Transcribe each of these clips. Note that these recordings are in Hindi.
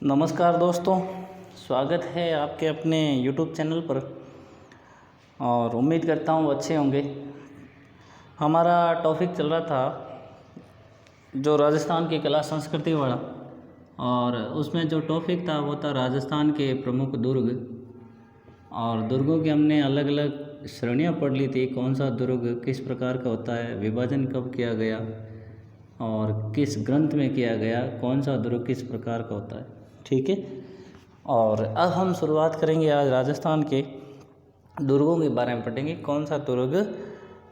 नमस्कार दोस्तों, स्वागत है आपके अपने YouTube चैनल पर। और उम्मीद करता हूँ अच्छे होंगे। हमारा टॉपिक चल रहा था जो राजस्थान की कला संस्कृति वाला, और उसमें जो टॉपिक था वो था राजस्थान के प्रमुख दुर्ग। और दुर्गों की हमने अलग अलग श्रेणियाँ पढ़ ली थी, कौन सा दुर्ग किस प्रकार का होता है, विभाजन कब किया गया और किस ग्रंथ में किया गया, कौन सा दुर्ग किस प्रकार का होता है। ठीक है। और अब हम शुरुआत करेंगे आज राजस्थान के दुर्गों के बारे में पढ़ेंगे। कौन सा दुर्ग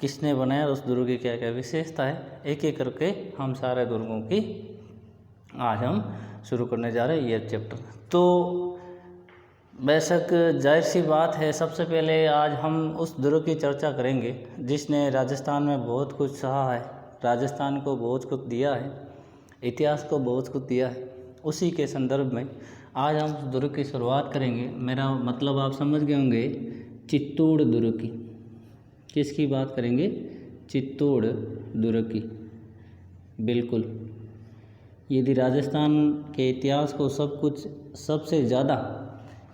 किसने बनाया, उस दुर्ग की क्या क्या विशेषता है, एक एक करके हम सारे दुर्गों की आज हम शुरू करने जा रहे हैं ये चैप्टर। तो बेशक जाहिर सी बात है, सबसे पहले आज हम उस दुर्ग की चर्चा करेंगे जिसने राजस्थान में बहुत कुछ सहा है, राजस्थान को बहुत कुछ दिया है, इतिहास को बहुत कुछ दिया है। उसी के संदर्भ में आज हम उस दुर्ग की शुरुआत करेंगे। मेरा मतलब आप समझ गए होंगे, चित्तौड़ दुर्ग की। किसकी बात करेंगे? चित्तौड़ दुर्ग की। बिल्कुल, यदि राजस्थान के इतिहास को सब कुछ सबसे ज़्यादा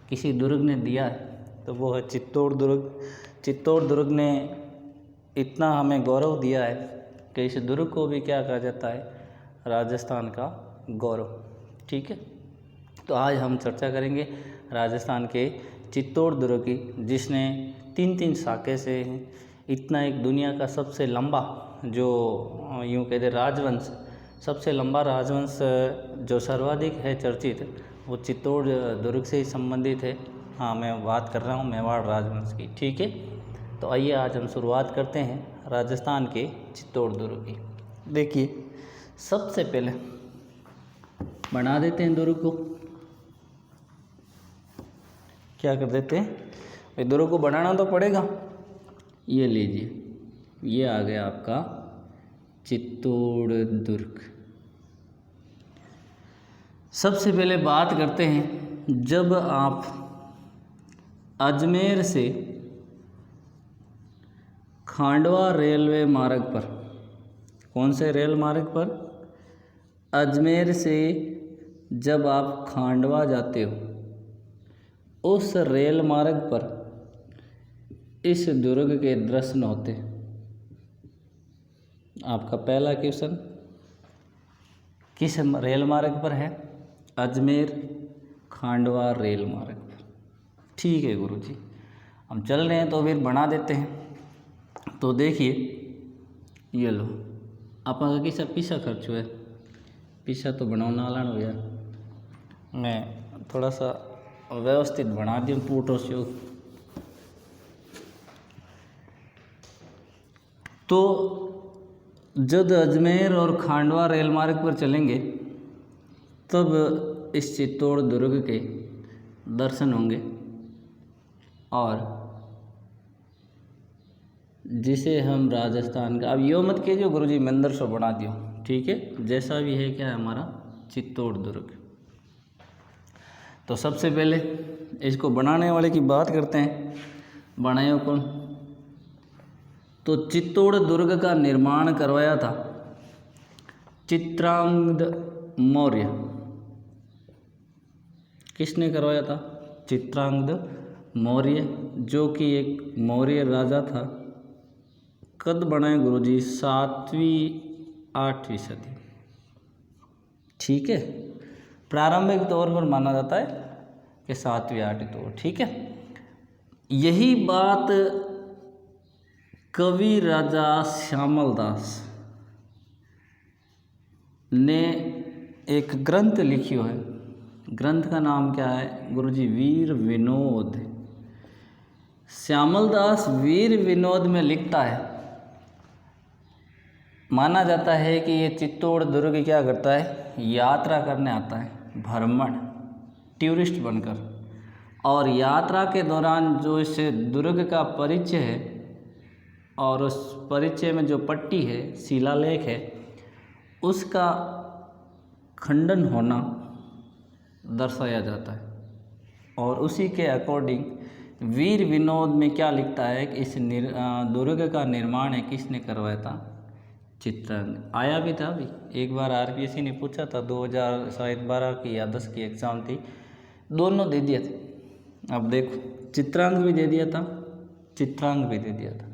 किसी दुर्ग ने दिया है तो वो है चित्तौड़ दुर्ग। चित्तौड़ दुर्ग ने इतना हमें गौरव दिया है कि इस दुर्ग को भी क्या कहा जाता है, राजस्थान का गौरव। ठीक है। तो आज हम चर्चा करेंगे राजस्थान के चित्तौड़ दुर्ग की, जिसने तीन तीन शाखे से इतना एक दुनिया का सबसे लंबा, जो यूँ कहते राजवंश, सबसे लंबा राजवंश जो सर्वाधिक है चर्चित, वो चित्तौड़ दुर्ग से ही संबंधित है। हाँ, मैं बात कर रहा हूँ मेवाड़ राजवंश की। ठीक है। तो आइए आज हम शुरुआत करते हैं राजस्थान के चित्तौड़ दुर्ग की। देखिए, सबसे पहले बना देते हैं दुर्ग को। क्या कर देते हैं भाई, दुर्ग को बनाना तो पड़ेगा। ये लीजिए, ये आ गया आपका चित्तौड़ दुर्ग। सबसे पहले बात करते हैं, जब आप अजमेर से खांडवा रेलवे मार्ग पर, कौन से रेल मार्ग पर? अजमेर से जब आप खांडवा जाते हो, उस रेल मार्ग पर इस दुर्ग के दर्शन होते। आपका पहला क्वेश्चन किस रेल मार्ग पर है? अजमेर खांडवा रेल मार्ग पर। ठीक है गुरुजी, हम चल रहे हैं तो फिर बना देते हैं। तो देखिए, ये लो, आपका किसा पीछा खर्च है, पीछा तो बनाना लानो यार, मैं थोड़ा सा व्यवस्थित बना दूँ पूटो से। तो जब अजमेर और खांडवा रेल मार्ग पर चलेंगे तब इस चित्तौड़ दुर्ग के दर्शन होंगे, और जिसे हम राजस्थान का, अब यो मत कीजिए गुरुजी मंदिर से बना दियो, ठीक है, जैसा भी है क्या है हमारा चित्तौड़ दुर्ग। तो सबसे पहले इसको बनाने वाले की बात करते हैं। बनाया कौन? तो चित्तौड़ दुर्ग का निर्माण करवाया था चित्रांगद मौर्य। किसने करवाया था? चित्रांगद मौर्य, जो कि एक मौर्य राजा था। कद बनाए गुरुजी 7वीं 8वीं सदी। ठीक है, प्रारंभिक तौर पर माना जाता है कि 7वीं 8वीं तौर। ठीक है। यही बात कवि राजा श्यामल दास ने एक ग्रंथ लिखी है। ग्रंथ का नाम क्या है गुरुजी? वीर विनोद। श्यामल दास वीर विनोद में लिखता है, माना जाता है कि ये चित्तौड़ दुर्ग क्या करता है, यात्रा करने आता है, भ्रमण, टूरिस्ट बनकर। और यात्रा के दौरान जो इस दुर्ग का परिचय है, और उस परिचय में जो पट्टी है, शिलालेख है, उसका खंडन होना दर्शाया जाता है। और उसी के अकॉर्डिंग वीर विनोद में क्या लिखता है कि इस दुर्ग का निर्माण है किसने करवाया था? चित्रांग आया भी था अभी एक बार, आरपीएससी ने पूछा था 2012 की या 10 की एग्ज़ाम थी, दोनों दे दिए थे। अब देखो चित्रांग भी दे दिया था, चित्रांग भी दे दिया था,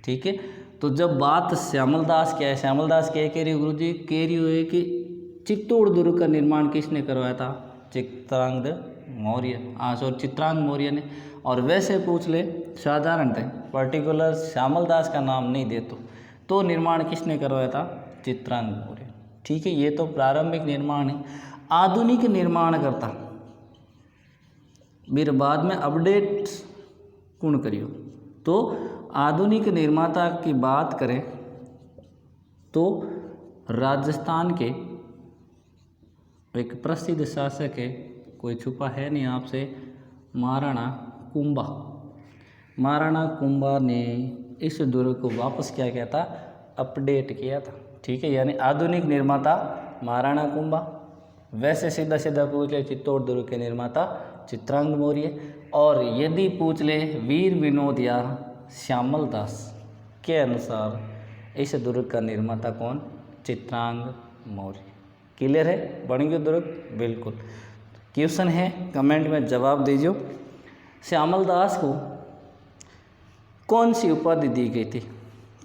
ठीक है। तो जब बात श्यामल दास क्या है, श्यामल दास क्या कह रही हो गुरु जी, कह रही हो कि चित्तौड़ दुर्ग का निर्माण किसने करवाया था, चित्रांग मौर्य, चित्रांग मौर्य ने। और वैसे पूछ ले साधारण थे, पर्टिकुलर श्यामल दास का नाम नहीं दे तो निर्माण किसने करवाया था, चित्रांग मौर्य, ठीक है। ये तो प्रारंभिक निर्माण है। आधुनिक निर्माण करता फिर बाद में अपडेट कौन करियो। तो आधुनिक निर्माता की बात करें तो राजस्थान के एक प्रसिद्ध शासक है, कोई छुपा है नहीं आपसे, महाराणा कुंभा। महाराणा कुंभा ने इस दुर्ग को वापस क्या किया था, अपडेट किया था, ठीक है। यानी आधुनिक निर्माता महाराणा कुंभा। वैसे सीधा सीधा पूछ ले चित्तौड़ दुर्ग के निर्माता चित्रांग मौर्य। और यदि पूछ ले वीर विनोद या श्यामल दास के अनुसार इस दुर्ग का निर्माता कौन, चित्रांग मौर्य। क्लियर है, बन गई दुर्ग, बिल्कुल। क्वेश्चन है, कमेंट में जवाब दीजिए। श्यामल दास को कौन सी उपाधि दी गई थी,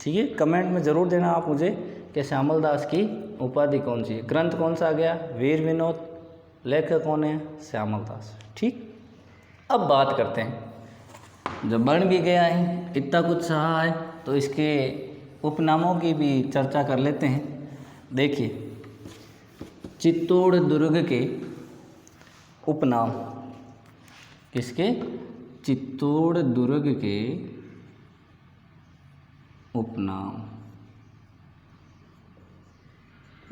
ठीक है। कमेंट में ज़रूर देना आप मुझे कि श्यामल दास की उपाधि कौन सी है। ग्रंथ कौन सा आ गया, वीर विनोद। लेखक कौन है, श्यामल दास, ठीक। अब बात करते हैं, जब बन भी गया है, इतना कुछ सहा है, तो इसके उपनामों की भी चर्चा कर लेते हैं। देखिए चित्तौड़ दुर्ग के उपनाम, किसके, चित्तौड़ दुर्ग के उपनाम।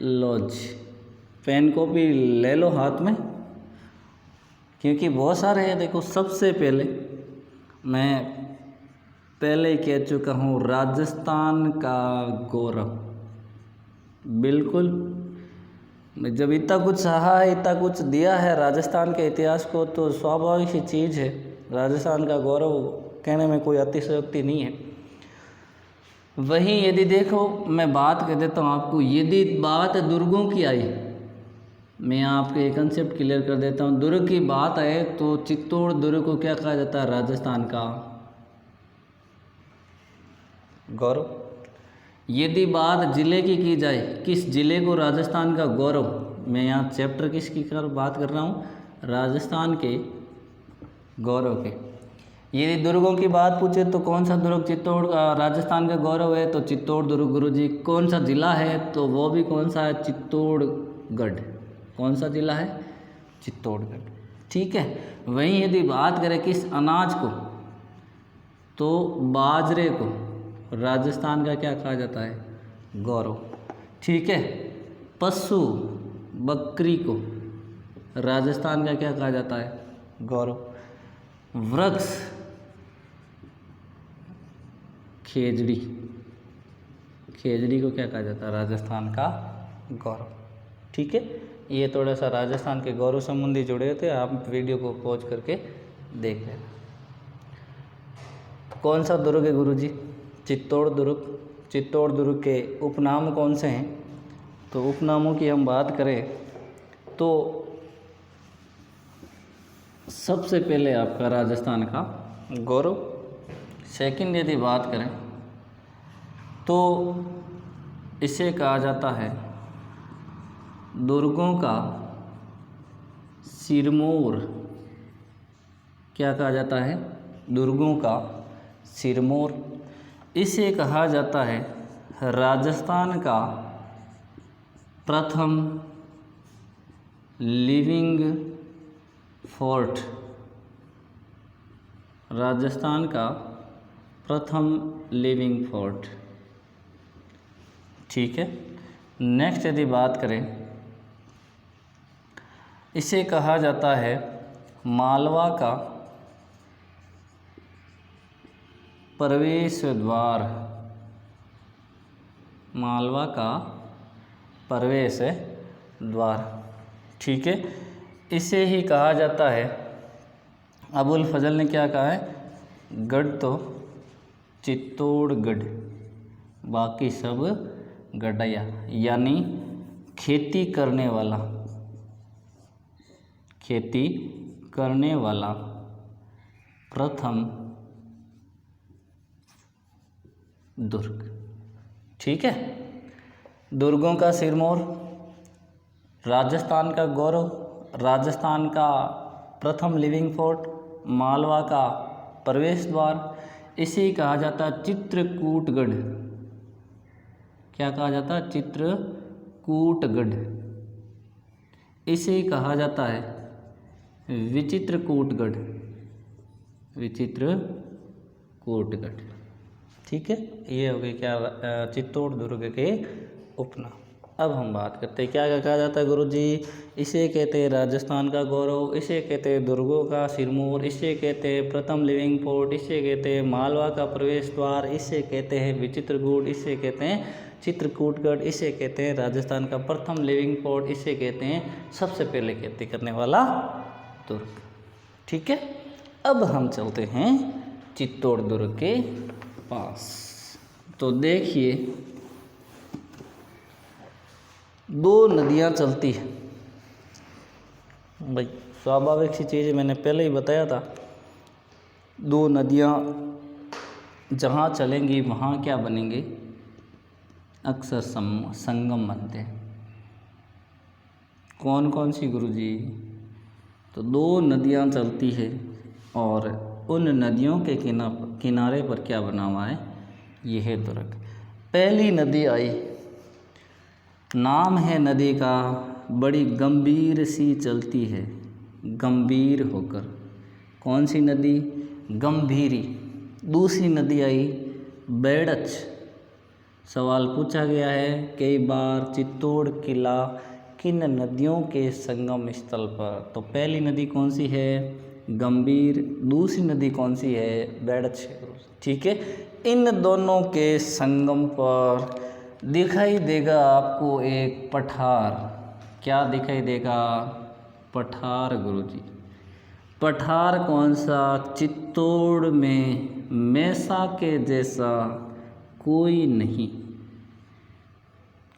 लॉज, पेन कॉपी ले लो हाथ में, क्योंकि बहुत सारे हैं। देखो सबसे पहले मैं पहले कह चुका हूँ, राजस्थान का गौरव, बिल्कुल। जब इतना कुछ सहा है, इतना कुछ दिया है राजस्थान के इतिहास को, तो स्वाभाविक सी चीज़ है, राजस्थान का गौरव कहने में कोई अतिशयोक्ति नहीं है। वहीं यदि देखो, मैं बात कर देता हूँ आपको, यदि बात दुर्गों की आई, मैं आपको एक कंसेप्ट क्लियर कर देता हूँ। दुर्ग की बात आए तो चित्तौड़ दुर्ग को क्या कहा जाता है, राजस्थान का गौरव। यदि बात जिले की जाए, किस जिले को राजस्थान का गौरव, मैं यहाँ चैप्टर किसकी बात कर रहा हूँ, राजस्थान के गौरव के। यदि दुर्गों की बात पूछे तो कौन सा दुर्ग चित्तौड़ राजस्थान का गौरव है, तो चित्तौड़ दुर्ग गुरुजी। कौन सा जिला है, तो वो भी कौन सा है, चित्तौड़गढ़। कौन सा जिला है, चित्तौड़गढ़, ठीक है। वहीं यदि बात करें किस अनाज को, तो बाजरे को राजस्थान का क्या कहा जाता है, गौरव, ठीक है। पशु बकरी को राजस्थान का क्या कहा जाता है, गौरव। वृक्ष खेजड़ी, खेजड़ी को क्या कहा जाता है, राजस्थान का गौरव, ठीक है। ये थोड़ा सा राजस्थान के गौरव संबंधी जुड़े होते हैं, आप वीडियो को पॉज करके देख लेना। कौन सा दुर्ग है गुरुजी, चित्तौड़ दुर्ग। चित्तौड़ दुर्ग के उपनाम कौन से हैं, तो उपनामों की हम बात करें तो सबसे पहले आपका राजस्थान का गौरव। सेकंड यदि बात करें तो इसे कहा जाता है दुर्गों का सिरमौर। क्या कहा जाता है, दुर्गों का सिरमौर। इसे कहा जाता है राजस्थान का प्रथम लिविंग फोर्ट। राजस्थान का प्रथम लिविंग फोर्ट, ठीक है। नेक्स्ट यदि बात करें, इसे कहा जाता है मालवा का प्रवेश द्वार। मालवा का प्रवेश द्वार, ठीक है। इसे ही कहा जाता है, अबुल फजल ने क्या कहा है, गढ़ तो चित्तौड़गढ़, बाकी सब गडया यानी खेती करने वाला, खेती करने वाला प्रथम दुर्ग। ठीक है, दुर्गों का सिरमौर, राजस्थान का गौरव, राजस्थान का प्रथम लिविंग फोर्ट, मालवा का प्रवेश द्वार, इसे कहा जाता है चित्रकूटगढ़। क्या कहा जाता है? चित्रकूटगढ़। इसे कहा जाता है विचित्रकूटगढ़, विचित्रकूटगढ़। ठीक है, ये हो गई क्या चित्तौड़ दुर्ग के उपनाम। अब हम बात करते हैं क्या क्या कहा जाता है गुरुजी। इसे कहते हैं राजस्थान का गौरव, इसे कहते हैं दुर्गों का सिरमौर, इसे कहते हैं प्रथम लिविंग फोर्ट, इसे कहते हैं मालवा का प्रवेश द्वार, इसे कहते हैं विचित्रकूट, इसे कहते हैं चित्रकूटगढ़, इसे कहते हैं राजस्थान का प्रथम लिविंग फोर्ट, इसे कहते हैं सबसे पहले खेती करने वाला दुर्ग। ठीक है, अब हम चलते हैं चित्तौड़ दुर्ग के पास। तो देखिए, दो नदियाँ चलती है भाई, स्वाभाविक सी चीज़ है, मैंने पहले ही बताया था। दो नदियाँ जहाँ चलेंगी वहाँ क्या बनेंगे? अक्सर संगम बनते हैं। कौन कौन सी गुरुजी? तो दो नदियाँ चलती है और उन नदियों के किनारे पर क्या बना हुआ है? यह है दुर्ग। पहली नदी आई, नाम है नदी का, बड़ी गंभीर सी चलती है, गंभीर होकर। कौन सी नदी? गंभीरी। दूसरी नदी आई बेड़च। सवाल पूछा गया है कई बार, चित्तौड़ किला किन नदियों के संगम स्थल पर? तो पहली नदी कौन सी है? गंभीर। दूसरी नदी कौन सी है? बेड़च। ठीक है, इन दोनों के संगम पर दिखाई देगा आपको एक पठार। क्या दिखाई देगा? पठार गुरुजी। पठार कौन सा? चित्तौड़ में मैसा के जैसा कोई नहीं।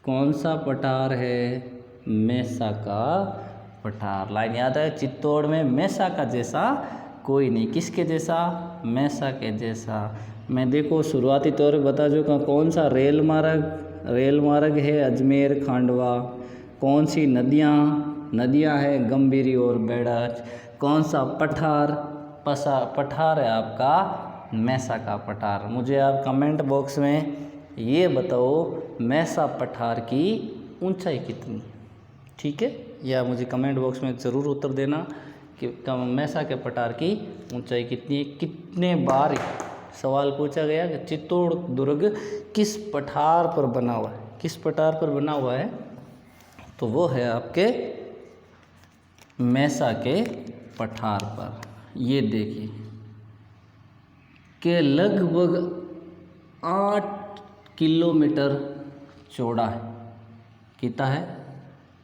कौन सा पठार है? मैसा का पठार। लाइन याद है? चित्तौड़ में मैसा का जैसा कोई नहीं। किसके जैसा? मैसा के जैसा। मैं देखो शुरुआती तौर पर बता चुका, कौन सा रेल मार्ग है? अजमेर खांडवा। कौन सी नदियाँ हैं? गंभीरी और बेड़च। कौन सा पठार? पठार है आपका मैसा का पठार। मुझे आप कमेंट बॉक्स में ये बताओ, मैसा पठार की ऊंचाई कितनी? ठीक है, या मुझे कमेंट बॉक्स में ज़रूर उत्तर देना कि मैसा के पठार की ऊंचाई कितनी है। कितने बार सवाल पूछा गया कि चित्तौड़ दुर्ग किस पठार पर बना हुआ है? किस पठार पर बना हुआ है? तो वो है आपके मैसा के पठार पर। ये देखिए कि लगभग 8 किलोमीटर चौड़ा है। कितना है?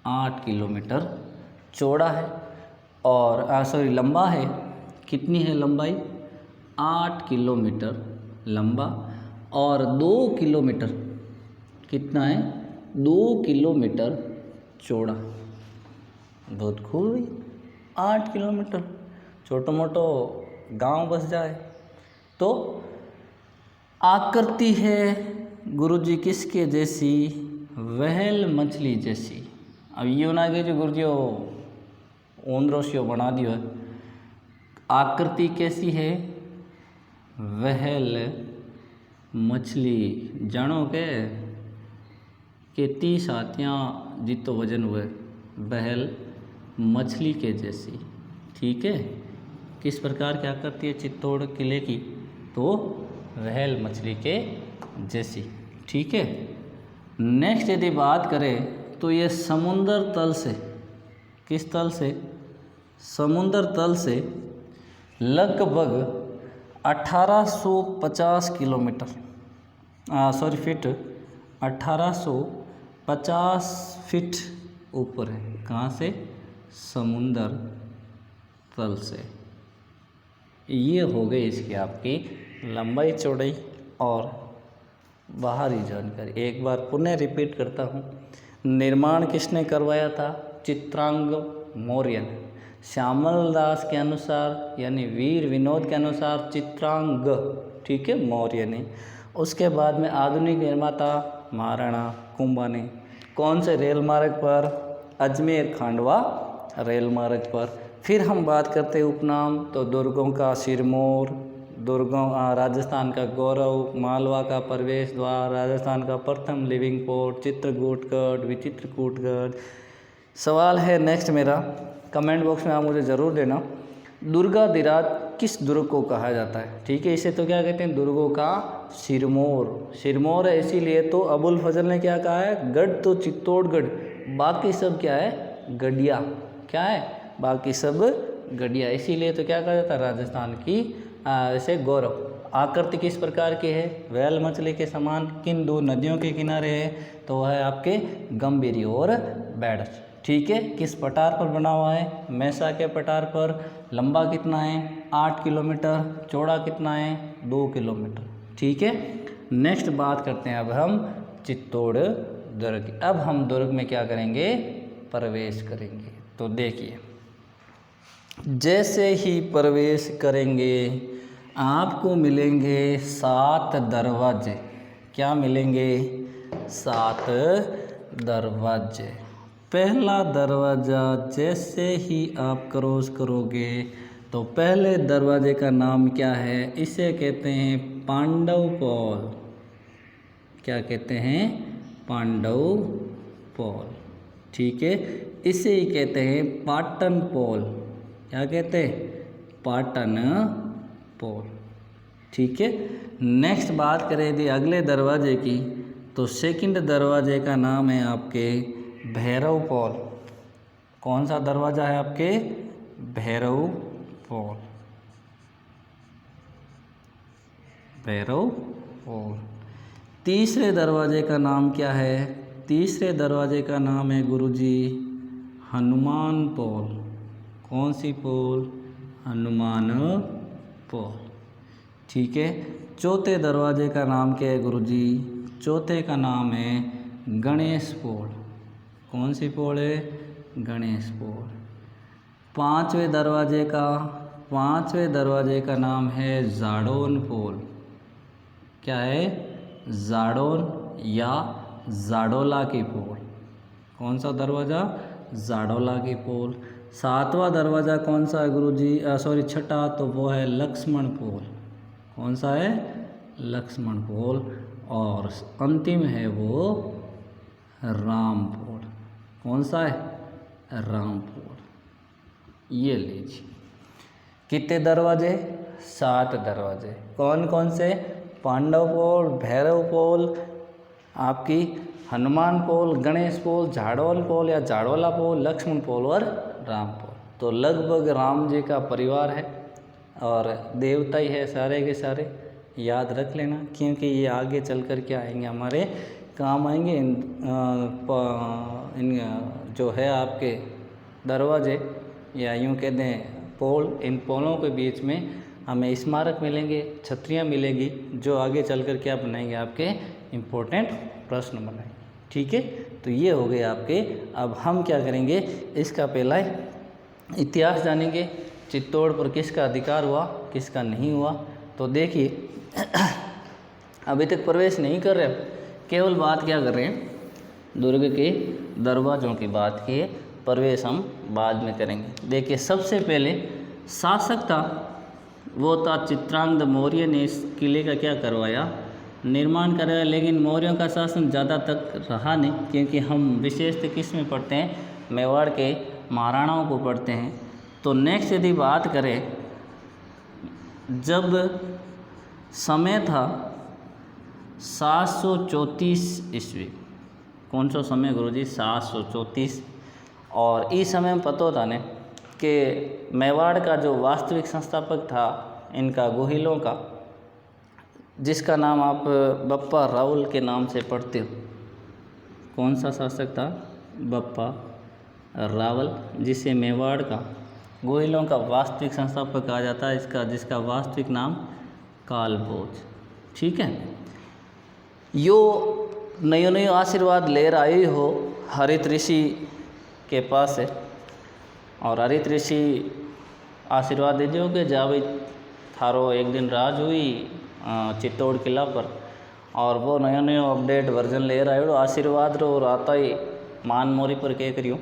8 किलोमीटर चौड़ा है और लंबा है। कितनी है लंबाई? 8 किलोमीटर लंबा और 2 किलोमीटर, कितना है? 2 किलोमीटर चौड़ा। बहुत खूब हुई। 8 किलोमीटर, छोटो मोटो गांव बस जाए। तो आकृति है गुरुजी किसके जैसी? व्हेल मछली जैसी। अब ये ना कि जो गुरुजी ओंद्रोशियो बना दियो है। आकृति कैसी है? व्हेल मछली। जानो के 30 हाथियाँ जितो वजन हुए, व्हेल मछली के जैसी। ठीक है, किस प्रकार क्या करती है चित्तौड़ किले की? तो व्हेल मछली के जैसी। ठीक है, नेक्स्ट यदि बात करें तो ये समुद्र तल से, किस तल से? समुद्र तल से लगभग 1850 किलोमीटर फीट, 1850 फीट ऊपर है। कहाँ से? समुद्र तल से। ये हो गई इसकी आपकी लंबाई चौड़ाई और बाहरी जानकारी। एक बार पुनः रिपीट करता हूँ, निर्माण किसने करवाया था? चित्रांग मौर्य ने। श्यामल दास के अनुसार यानी वीर विनोद के अनुसार चित्रांग, ठीक है, मौर्य ने। उसके बाद में आधुनिक निर्माता महाराणा कुंभा ने। कौन से रेल मार्ग पर? अजमेर खांडवा रेल मार्ग पर। फिर हम बात करते हैं उपनाम, तो दुर्गों का सिरमौर, दुर्गों राजस्थान का गौरव, मालवा का प्रवेश द्वार, राजस्थान का प्रथम लिविंग पोर्ट, चित्रकूटगढ़, विचित्रकूटगढ़। सवाल है नेक्स्ट मेरा, कमेंट बॉक्स में आप मुझे ज़रूर देना, दुर्गाधिराज किस दुर्ग को कहा जाता है? ठीक है, इसे तो क्या कहते हैं? दुर्गों का सिरमौर। सिरमौर है इसीलिए तो अबुल फजल ने क्या कहा है? गढ़ तो चित्तौड़गढ़, बाकी सब क्या है? गढ़िया। क्या है? बाकी सब गढ़िया। इसीलिए तो क्या कहा जाता है? राजस्थान की ऐसे गौरव। आकृति किस प्रकार की है? व्हेल मछली के समान। किन दो नदियों के किनारे है? तो वह है आपके गंभीरी और बैडच। ठीक है, किस पठार पर बना हुआ है? मैसा के पठार पर। लंबा कितना है? 8 किलोमीटर। चौड़ा कितना है? 2 किलोमीटर। ठीक है, नेक्स्ट बात करते हैं अब हम चित्तौड़ दुर्ग की। अब हम दुर्ग में क्या करेंगे? प्रवेश करेंगे। तो देखिए, जैसे ही प्रवेश करेंगे आपको मिलेंगे 7 दरवाजे। क्या मिलेंगे? 7 दरवाजे। पहला दरवाज़ा जैसे ही आप क्रॉस करोगे तो पहले दरवाजे का नाम क्या है? इसे कहते हैं पांडव पोल। क्या कहते हैं? पांडव पोल। ठीक है, इसे ही कहते हैं पाटन पोल। क्या कहते हैं? पाटन पोल। ठीक है, नेक्स्ट बात करें यदि अगले दरवाजे की, तो सेकंड दरवाजे का नाम है आपके भैरव पोल। कौन सा दरवाज़ा है आपके? भैरव पोल। भैरव पोल। तीसरे दरवाजे का नाम क्या है? तीसरे दरवाजे का नाम है गुरुजी हनुमान पोल। कौन सी पोल? हनुमान पोल। ठीक है, चौथे दरवाजे का नाम क्या है गुरुजी? चौथे का नाम है गणेश पोल। कौन सी पोल है? गणेश पोल। पांचवें दरवाजे का नाम है जाडौन पोल। क्या है? जाडौन या जाडोला की पोल। कौन सा दरवाज़ा? जाडोला की पोल। सातवां दरवाज़ा कौन सा है गुरुजी? छठा, तो वो है लक्ष्मण पोल। कौन सा है? लक्ष्मण पोल। और अंतिम है वो राम पोल। कौन सा है? राम पोल। ये लीजिए, कितने दरवाजे? 7 दरवाजे। कौन कौन से? पांडव पोल, भैरव पोल, आपकी हनुमान पोल, गणेश पोल, झाड़ोल पोल या झाड़ोला पोल, लक्ष्मण पोल और राम पोल। तो लगभग राम जी का परिवार है और देवता ही है सारे के सारे। याद रख लेना, क्योंकि ये आगे चल कर के आएंगे, हमारे काम आएंगे। इन जो है आपके दरवाजे या यूँ कह दें पोल, इन पोलों के बीच में हमें स्मारक मिलेंगे, छतरियाँ मिलेगी, जो आगे चल कर क्या बनाएंगे? आपके इम्पोर्टेंट प्रश्न बनाएंगे। ठीक है, तो ये हो गए आपके। अब हम क्या करेंगे? इसका पहला इतिहास जानेंगे। चित्तौड़ पर किसका अधिकार हुआ, किसका नहीं हुआ। तो देखिए, अभी तक प्रवेश नहीं कर रहे, केवल बात क्या कर रहे हैं? दुर्ग के दरवाज़ों की बात की, प्रवेश हम बाद में करेंगे। देखिए, सबसे पहले शासक था वो था चित्रांगद मौर्य ने। इस किले का क्या करवाया? निर्माण कराया। लेकिन मौर्यों का शासन ज़्यादा तक रहा नहीं, क्योंकि हम विशेषतः किस में पढ़ते हैं? मेवाड़ के महाराणाओं को पढ़ते हैं। तो नेक्स्ट यदि बात करें, जब समय था 734 ईस्वी। कौन सा समय गुरुजी? 734। और इस समय में पता होता ने कि मेवाड़ का जो वास्तविक संस्थापक था इनका गोहिलों का, जिसका नाम आप बप्पा रावल के नाम से पढ़ते हो। कौन सा शासक था? बप्पा रावल, जिसे मेवाड़ का गोहिलों का वास्तविक संस्थापक कहा जाता है, जिसका वास्तविक नाम कालभोज। ठीक है, यो नयो नयो आशीर्वाद लेर आई हो हरित ऋषि के पास है, और हरित ऋषि आशीर्वाद दे जो कि जा भाई थारो एक दिन राज हुई चित्तौड़ किला पर, और वो नयो नयो अपडेट वर्जन ले रहा है आशीर्वाद रो, और आता ही मान मोरी पर क्या करियो,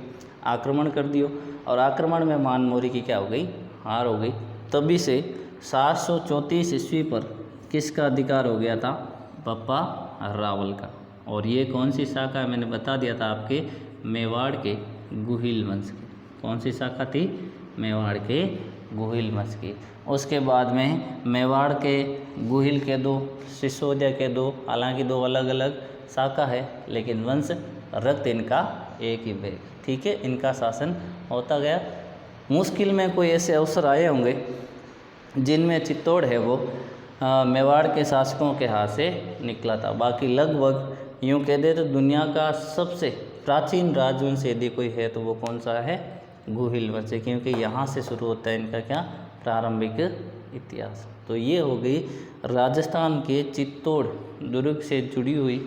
आक्रमण कर दियो, और आक्रमण में मान मोरी की क्या हो गई, हार हो गई। तभी से 734 ईस्वी पर किसका अधिकार हो गया था, बप्पा रावल का। और ये कौन सी शाखा है, मैंने बता दिया था आपके मेवाड़ के गुहिल वंश की। कौन सी शाखा थी, मेवाड़ के गुहिल वंश की। उसके बाद में मेवाड़ के गुहिल के दो, सिसोदिया के दो, हालांकि दो अलग अलग शाखा है, लेकिन वंश रक्त इनका एक ही है। ठीक है, इनका शासन होता गया। मुश्किल में कोई ऐसे अवसर आए होंगे जिनमें चित्तौड़ है वो मेवाड़ के शासकों के हाथ से निकला था। बाकी लगभग यूँ कह दे तो दुनिया का सबसे प्राचीन राजवंश यदि कोई है तो वो कौन सा है, गुहिल वंश, क्योंकि यहाँ से शुरू होता है इनका क्या, प्रारंभिक इतिहास। तो ये हो गई राजस्थान के चित्तौड़ दुर्ग से जुड़ी हुई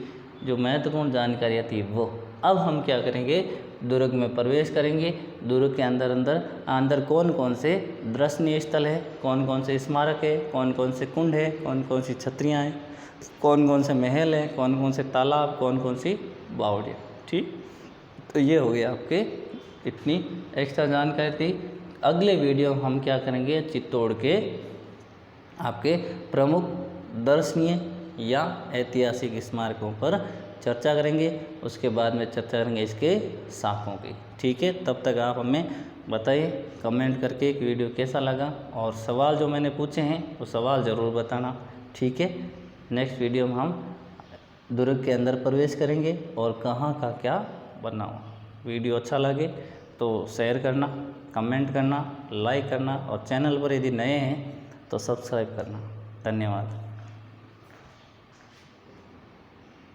जो महत्वपूर्ण जानकारियाँ थी वो। अब हम क्या करेंगे, दुर्ग में प्रवेश करेंगे। दुर्ग के अंदर कौन कौन से दर्शनीय स्थल है, कौन कौन से स्मारक है, कौन कौन से कुंड है, कौन कौन सी छतरियाँ हैं, कौन कौन से महल हैं, कौन कौन से तालाब, कौन कौन सी बावड़ियाँ। ठीक, तो ये हो गया आपके इतनी एक्स्ट्रा जानकारी थी। अगले वीडियो में हम क्या करेंगे, चित्तौड़ के आपके प्रमुख दर्शनीय या ऐतिहासिक स्मारकों पर चर्चा करेंगे। उसके बाद में चर्चा करेंगे इसके शाखों की। ठीक है, तब तक आप हमें बताइए कमेंट करके कि वीडियो कैसा लगा, और सवाल जो मैंने पूछे हैं वो सवाल ज़रूर बताना। ठीक है, नेक्स्ट वीडियो में हम दुर्ग के अंदर प्रवेश करेंगे और कहाँ का क्या बनाओ। वीडियो अच्छा लगे तो शेयर करना, कमेंट करना, लाइक करना, और चैनल पर यदि नए हैं तो सब्सक्राइब करना। धन्यवाद।